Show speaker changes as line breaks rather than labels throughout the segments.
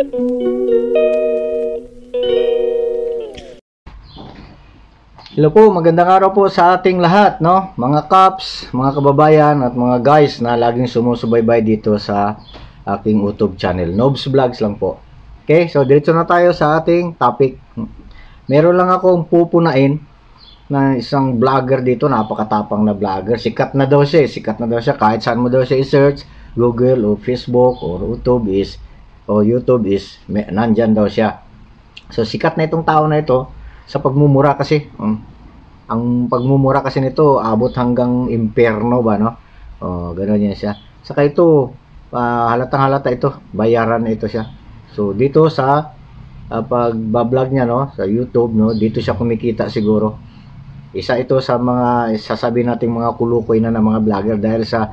Hello po, magandang araw po sa ating lahat, no? Mga kaps, mga kababayan at mga guys na laging sumusubaybay dito sa aking YouTube channel. Nobs Vlogs lang po. Okay, so diretso na tayo sa ating topic. Meron lang akong pupunain na isang vlogger dito, napakatapang na vlogger. Sikat na daw siya, kahit saan mo daw siya i-search, Google o Facebook o YouTube is nandyan daw siya. So sikat na itong tao na ito sa pagmumura kasi. Ang pagmumura kasi nito abot hanggang impyerno ba, no? Gano'n yan siya. Saka ito, halatang halata ito, bayaran ito siya. So dito sa pagbablog niya, no, sa YouTube, no, dito siya kumikita siguro. Isa ito sa mga sasabihin nating mga kulukoy na ng mga vlogger dahil sa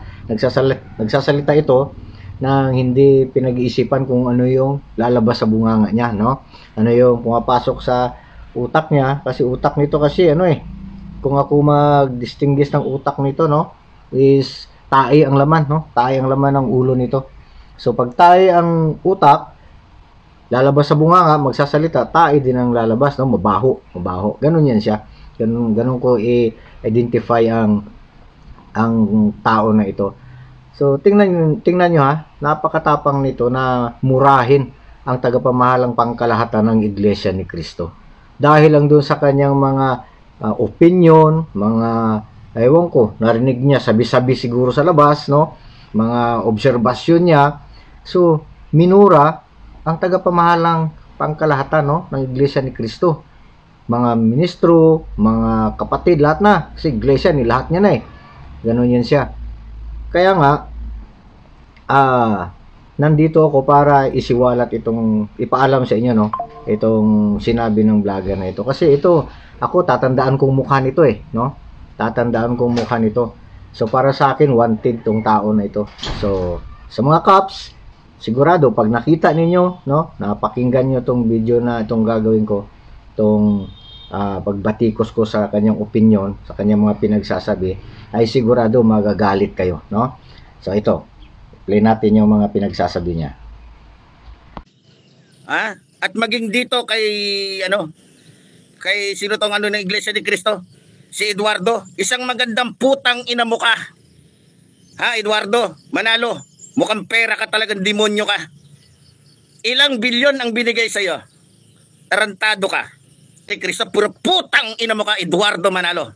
nagsasalita ito na hindi pinag-iisipan kung ano yung lalabas sa bunganga niya, no? Ano yung pumapasok sa utak niya, kasi utak nito kasi kung ako mag-distinguish ng utak nito, no, is tae ang laman, no? Tae ang laman ng ulo nito. So pag tae ang utak, lalabas sa bunganga, magsasalita, tae din ang lalabas, no? Mabaho. Ganun yan siya. Ganun ko i-identify ang tao na ito. So tingnan nyo ha, napakatapang nito na murahin ang tagapamahalang pangkalahatan ng Iglesia ni Cristo. Dahil lang doon sa kanyang mga opinion, mga ewan ko, narinig niya sabi-sabi siguro sa labas, no? Mga obserbasyon niya. So, minura ang tagapamahalang pangkalahatan, no, ng Iglesia ni Cristo. Mga ministro, mga kapatid, lahat na. Kasi Iglesia ni lahat niya na Ganun yan siya. Kaya nga, nandito ako para isiwalat ipaalam sa inyo, no, itong sinabi ng vlogger na ito. Kasi ito, ako tatandaan kong mukha nito no? Tatandaan kong mukha nito. So para sa akin, wanted tong tao na ito. So sa mga cops, sigurado pag nakita ninyo, no, napakinggan nyo tong video na itong gagawin ko, itong pagbatikos ko sa kanyang opinion, sa kanyang mga pinagsasabi, ay sigurado magagalit kayo, no? So ito, play natin yung mga pinagsasabi niya.
At maging dito kay sino tong ng Iglesia ni Cristo? Si Eduardo, isang magandang putang ina mo ka. Eduardo, Manalo, mukhang pera ka, talagang demonyo ka. Ilang bilyon ang binigay sa iyo? Tarantado ka. Si Cristo, puro putang ina mo ka, Eduardo Manalo.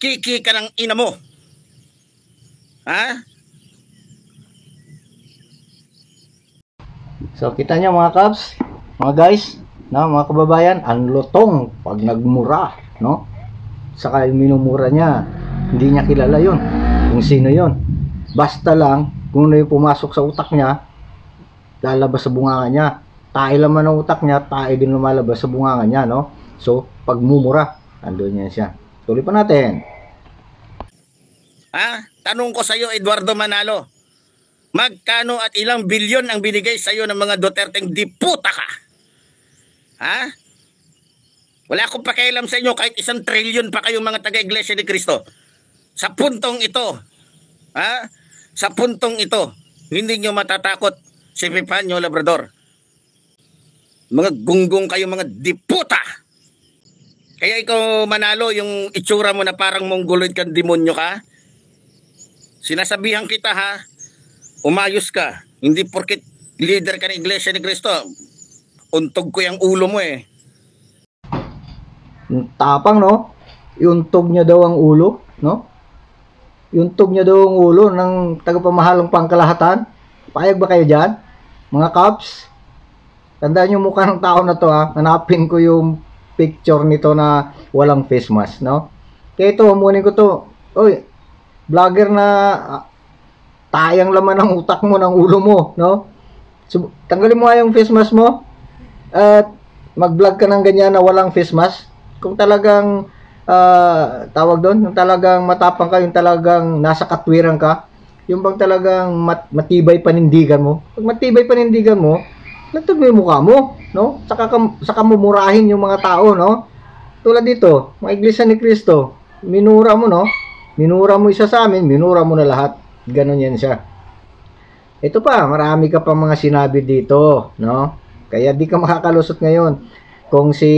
Kiki ka ng ina mo.
So kita nyo mga kabs, mga guys, no, mga kababayan, ang lutong pag nagmura, no? Saka minumura niya, hindi niya kilala yon, kung sino yon. Basta lang kung ano yung pumasok sa utak niya, lalabas sa bunganga niya. Tae laman ng utak niya, tae din lumalabas sa bunganga niya, no? So pagmumura, andun yan siya. Tuloy pa natin.
Tanong ko sa iyo, Eduardo Manalo, magkano at ilang bilyon ang binigay sa iyo ng mga Duterteng di puta ka? Wala akong pakialam sa inyo kahit 1 trilyon pa kayong mga taga-Iglesia ni Cristo. Sa puntong ito, sa puntong ito, hindi nyo matatakot si Epifanio Labrador. Mga gunggong kayo, mga di puta. Kaya ikaw, Manalo, yung itsura mo na parang mongoloid kang demonyo ka, sinasabihan kita umayos ka. Hindi porket leader ka ng Iglesia ni Cristo, untog ko yung ulo mo
Tapang, no? Iuntog niya daw ang ulo, no? Iuntog niya daw ang ulo ng tagapamahalang pangkalahatan. Payag ba kayo dyan? Mga cops, tandaan yung mukha ng tao na to Hanapin ko yung picture nito na walang face mask, no? Kaya ito, hamunin ko to. Oy, vlogger na tayang laman ng utak mo, ng ulo mo, no? So, tanggalin mo nga yung face mask mo at mag-vlog ka ng ganyan na walang face mask. Kung talagang tawag doon, yung talagang matapang ka, yung talagang nasa katwiran ka, yung bang talagang matibay panindigan mo. Pag matibay panindigan mo, lantog mo yung mukha mo, no? Saka mumurahin yung mga tao, no? Tulad dito, mga Iglesia ni Cristo, minura mo, no? Minura mo isa sa amin, minura mo na lahat. Ganon yan siya. ito pa, marami ka pang mga sinabi dito, no? Kaya di ka makakalusot ngayon. Kung si,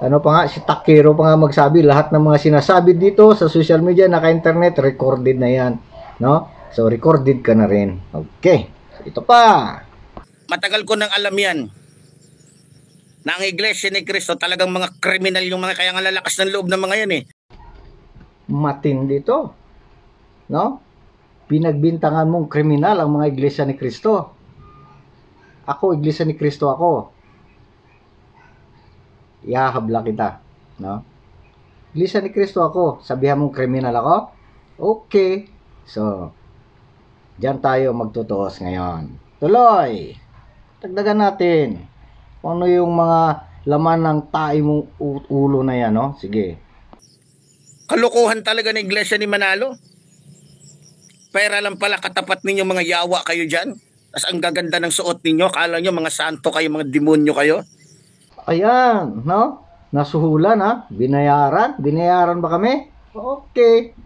ano pa nga, si Takiro pa nga magsabi, lahat ng mga sinasabi dito sa social media, naka-internet, recorded na yan, no? So, recorded ka na rin. Okay. Ito pa.
Matagal ko nang alam yan na ang Iglesia ni Cristo talagang mga kriminal yung mga, kaya nga lalakas ng loob ng mga yan eh.
Matindi to, no? Pinagbintangan mong kriminal ang mga Iglesia ni Cristo. Ako, Iglesia ni Cristo ako. Ihahabla kita, no? Iglesia ni Cristo ako. Sabihan mong kriminal ako? Okay. So, diyan tayo magtutuos ngayon. Tuloy! Tagdagan natin. Kung ano yung mga laman ng tae mong ulo na yan, no? Sige.
Kalokohan talaga ng Iglesia ni Manalo. Pera lang pala katapat ninyo, mga yawa kayo dyan. Tapos ang gaganda ng suot ninyo, akala nyo mga santo kayo, mga demonyo kayo.
Ayan, no? Nasuhulan, ha? Binayaran? Binayaran ba kami? Okay.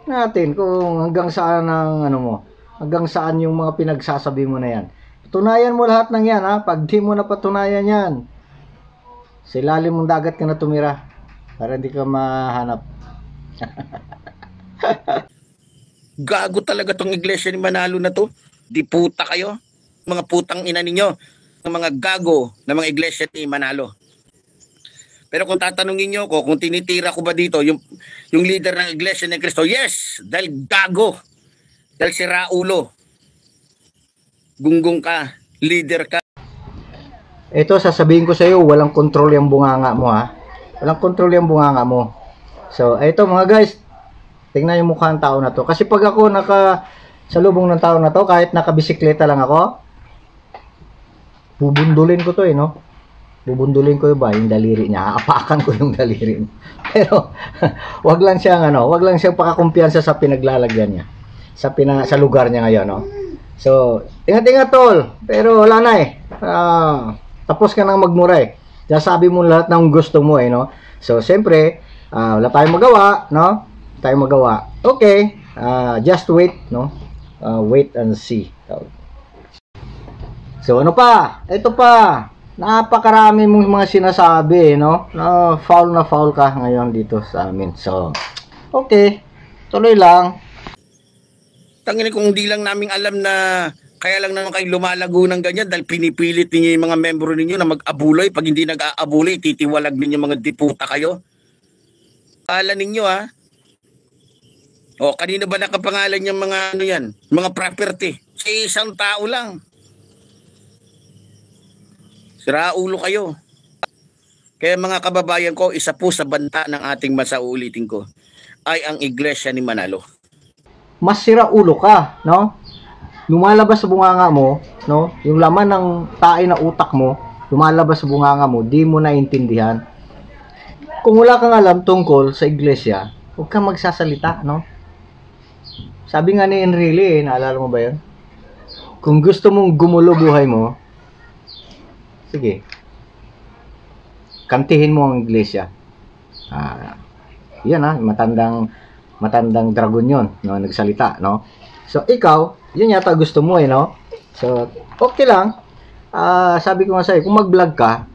Natin kung hanggang saan ang ano mo. Hanggang saan yung mga pinagsasabi mo na yan. Patunayan mo lahat ng yan, ha? Pag di mo na patunayan yan, sa ilalim mong dagat ka na tumira para hindi ka mahanap.
Gago talaga tong Iglesia ni Manalo na to. Di puta kayo. Mga putang ina ninyo. Mga gago na mga Iglesia ni Manalo. Pero kung tatanungin nyo ko, kung tinitira ko ba dito yung leader ng Iglesia ni Cristo, yes! Dahil gago. Dahil sira ulo. Gunggong ka. Leader ka.
Ito, sasabihin ko sa iyo, walang control yung bunganga mo, ha? Walang control yung bunganga mo. So, ito mga guys, tingnan yung mukha ng tao na to. Kasi pag ako sa lubong ng tao na to, kahit nakabisikleta lang ako, bubundulin ko to no? Bubundulin ko yung daliri niya. Aapakan ko yung daliri niya. Pero, wag lang siyang pakakumpiyansa sa pinaglalagyan niya. Sa lugar niya ngayon, no? So, ingat-ingat tol. Pero wala na eh. Tapos ka nang magmura eh. Sabi mo lahat ng gusto mo no? So, siyempre, wala tayong magawa, no? Tayong magawa. Okay, just wait, no? Wait and see. So, ano pa? Ito pa. Napakarami mong mga sinasabi, no? Na foul ka ngayon dito sa amin. So, okay. Tuloy lang.
Tangina kung hindi lang namin alam na kaya lang naman kayo lumalago ng ganyan dahil pinipilit ninyo yung mga membro ninyo na mag-abuloy. Pag hindi nag-aabuloy, titiwalag ninyo mga diputa kayo. Kala ninyo o kanino ba nakapangalan yung mga ano yan? Mga property. Sa isang tao lang. Sira ulo kayo. Kaya mga kababayan ko, isa po sa banta ng ating bansa, uulitin ko, ay ang Iglesia ni Manalo.
Mas sira ulo ka, no? Lumalabas sa bunganga mo, no? Yung laman ng tae na utak mo, lumalabas sa bunganga mo, di mo naintindihan. Kung wala kang alam tungkol sa iglesia, huwag kang magsasalita, no? Sabi nga ni Enrile, naalala mo ba yun? Kung gusto mong gumulo buhay mo, sige, kantihin mo ang iglesia. Yan matandang dragon yon, no, nagsalita, no? So ikaw, yun yata gusto mo no? So okay lang. Sabi ko nga sa'yo, kung mag-vlog ka,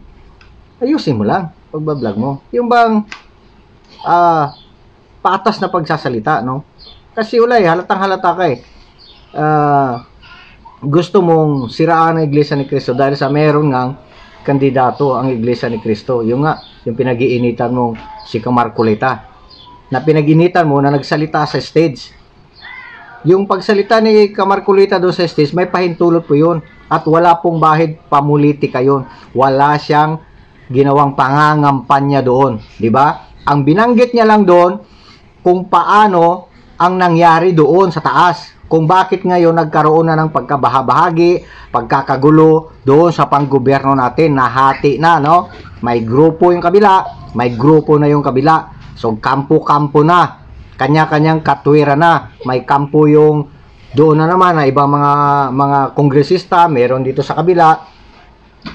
ayusin mo lang pagba-vlog mo. Yung bang patas na pagsasalita, no? Kasi ulay, halatang-halata ka gusto mong siraan ang Iglesia ni Cristo dahil sa meron ngang kandidato ang Iglesia ni Cristo. Yung pinag-iinitan mo si Camarcolita. Na pinag-initan mo na nagsalita sa stage. Yung pagsalita ni Camarcolita doon sa stage, may pahintulot po yun. At wala pong bahid pamulitika yun. Wala siyang ginawang pangangampanya doon. Diba? Ang binanggit niya lang doon, kung paano ang nangyari doon sa taas. Kung bakit ngayon nagkaroon na ng pagkabahabahagi, pagkakagulo doon sa panggobyerno natin, nahati na, no? May grupo yung kabila, may grupo na yung kabila. So, kampo-kampo na. Kanya-kanyang katwira na. May kampo yung doon na naman na ibang mga kongresista, meron dito sa kabila.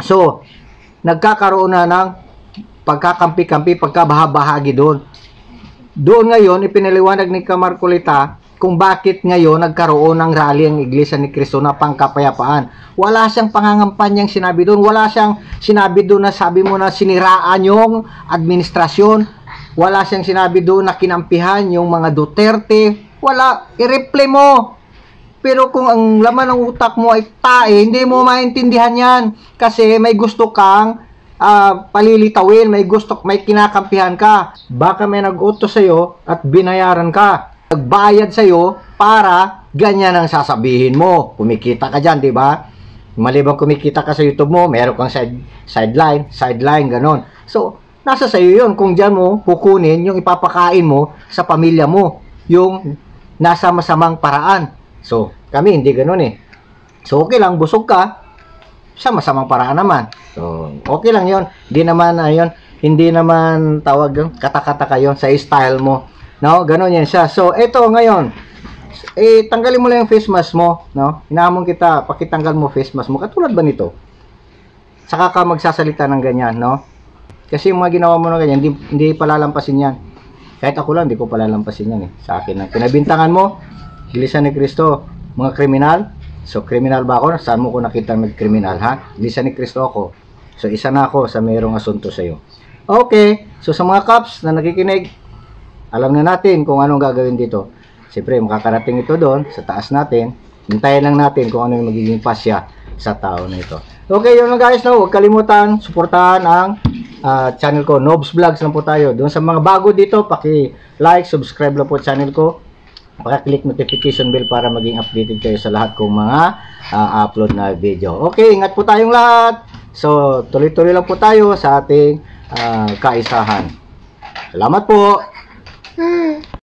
So, nagkakaroon na ng pagkakampi-kampi, pagkabahabahagi doon. Doon ngayon, ipinaliwanag ni Camarcolita kung bakit ngayon nagkaroon ng rally ang Iglesia ni Cristo na pangkapayapaan. Wala siyang pangangampanyang sinabi doon. Wala siyang sinabi doon na sabi mo na siniraan yung administrasyon. Wala siyang sinabi doon na kinampihan yung mga Duterte. Wala. I-replay mo. Pero kung ang laman ng utak mo ay tae, hindi mo maintindihan yan. Kasi may gusto kang palilitawin, may kinakampihan ka. Baka may nag-utos sa'yo at binayaran ka. Nagbayad sa'yo para ganyan ang sasabihin mo. Kumikita ka dyan, di ba? Malibang kumikita ka sa YouTube mo, meron kang sideline, ganon. So, nasa sa'yo yun. Kung dyan mo, kukunin yung ipapakain mo sa pamilya mo. Yung nasa masamang paraan. So, kami hindi ganoon eh. So, okay lang, busog ka, sa masamang paraan naman. So, okay lang yon. Hindi naman tawag yung kata-kata kayo sa style mo. No, ganoon yan siya. So, ito ngayon, tanggalin mo lang yung face mask mo, no? Hinahamon kita, pakitanggal mo face mask mo. Katulad ba nito? Saka ka magsasalita ng ganyan, no? Kasi yung mga ginawa mo na ganyan, hindi palalampasin yan. Kahit ako lang, hindi ko palalampasin yan eh. Sa akin lang. Pinabintangan mo, Iglesia ni Cristo, mga kriminal. So, kriminal ba ako? Saan mo ko nakita nagkriminal, ha? Iglesia ni Cristo ako. So, isa na ako sa mayroong asunto sa'yo. Okay. So, sa mga cops na nakikinig, alam na natin kung anong gagawin dito. Siyempre, makakarating ito doon, sa taas natin. Hintayin lang natin kung ano yung magiging pasya sa tao na ito. Okay, yun lang guys, no? Huwag kalimutan, suportahan ang channel ko. Nobs Vlogs lang po tayo. Doon sa mga bago dito, paki-like, subscribe lang po channel ko. Paka-click notification bell para maging updated kayo sa lahat kong mga upload na video. Okay, ingat po tayong lahat. So, tuloy-tuloy lang po tayo sa ating kaisahan. Salamat po.